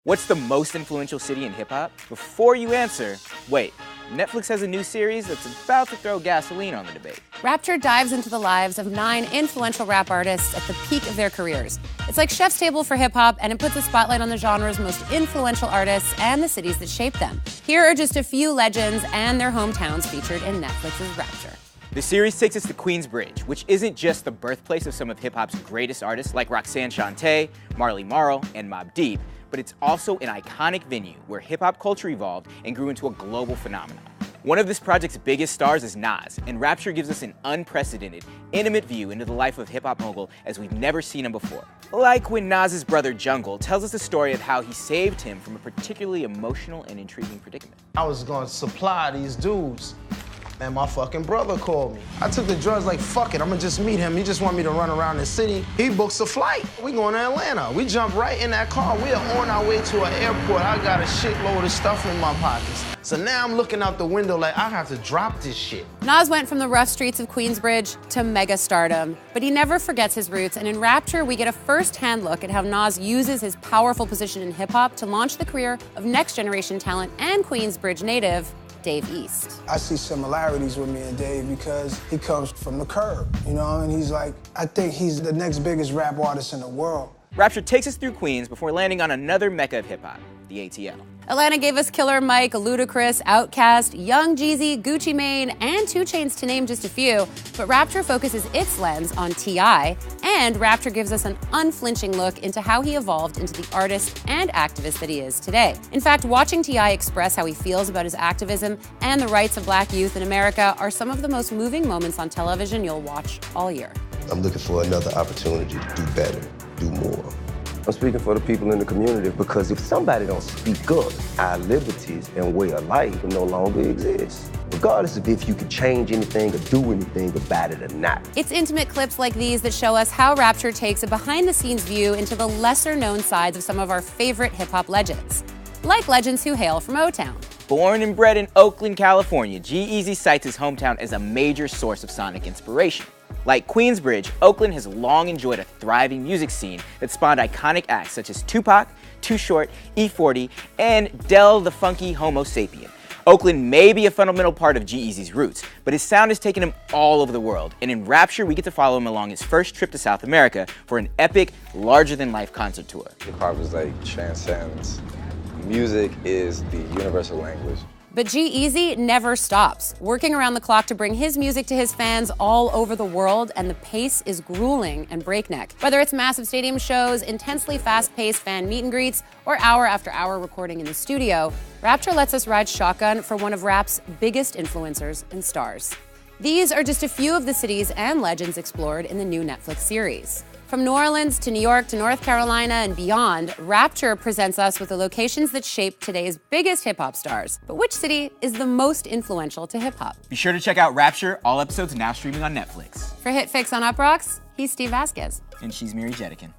What's the most influential city in hip-hop? Before you answer, wait, Netflix has a new series that's about to throw gasoline on the debate. Rapture dives into the lives of 9 influential rap artists at the peak of their careers. It's like Chef's Table for hip-hop, and it puts a spotlight on the genre's most influential artists and the cities that shaped them. Here are just a few legends and their hometowns featured in Netflix's Rapture. The series takes us to Queensbridge, which isn't just the birthplace of some of hip-hop's greatest artists like Roxanne Shante, Marley Marl, and Mobb Deep, but it's also an iconic venue where hip-hop culture evolved and grew into a global phenomenon. One of this project's biggest stars is Nas, and Rapture gives us an unprecedented, intimate view into the life of hip-hop mogul as we've never seen him before. Like when Nas's brother Jungle tells us the story of how he saved him from a particularly emotional and intriguing predicament. I was gonna supply these dudes, and my fucking brother called me. I took the drugs like, fuck it, I'm gonna just meet him. He just want me to run around the city. He books a flight. We going to Atlanta. We jump right in that car. We are on our way to an airport. I got a shitload of stuff in my pockets. So now I'm looking out the window like, I have to drop this shit. Nas went from the rough streets of Queensbridge to mega stardom, but he never forgets his roots, and in Rapture, we get a first-hand look at how Nas uses his powerful position in hip-hop to launch the career of next-generation talent and Queensbridge native, Dave East. I see similarities with me and Dave because he comes from the curb, you know, and he's like, I think he's the next biggest rap artist in the world. Rapture takes us through Queens before landing on another mecca of hip-hop, the ATL. Atlanta gave us Killer Mike, Ludacris, Outkast, Young Jeezy, Gucci Mane, and 2 Chainz to name just a few, but Rapture focuses its lens on T.I., and Rapture gives us an unflinching look into how he evolved into the artist and activist that he is today. In fact, watching T.I. express how he feels about his activism and the rights of Black youth in America are some of the most moving moments on television you'll watch all year. I'm looking for another opportunity to do better, do more. I'm speaking for the people in the community because if somebody don't speak up, our liberties and way of life will no longer exist. Regardless of if you can change anything or do anything about it or not. It's intimate clips like these that show us how Rapture takes a behind-the-scenes view into the lesser-known sides of some of our favorite hip-hop legends, like legends who hail from O-Town. Born and bred in Oakland, California, G-Eazy cites his hometown as a major source of sonic inspiration. Like Queensbridge, Oakland has long enjoyed a thriving music scene that spawned iconic acts such as Tupac, Too Short, E40, and Del the Funky Homo Sapien. Oakland may be a fundamental part of G-Eazy's roots, but his sound has taken him all over the world, and in Rapture, we get to follow him along his first trip to South America for an epic, larger-than-life concert tour. Hip-hop is like transcends. Music is the universal language. But G-Eazy never stops, working around the clock to bring his music to his fans all over the world, and the pace is grueling and breakneck. Whether it's massive stadium shows, intensely fast-paced fan meet and greets, or hour after hour recording in the studio, Rapture lets us ride shotgun for one of rap's biggest influencers and stars. These are just a few of the cities and legends explored in the new Netflix series. From New Orleans to New York to North Carolina and beyond, Rapture presents us with the locations that shape today's biggest hip-hop stars. But which city is the most influential to hip-hop? Be sure to check out Rapture, all episodes now streaming on Netflix. For Hit Fix on Uproxx, he's Steve Vasquez. And she's Miri Jetikin.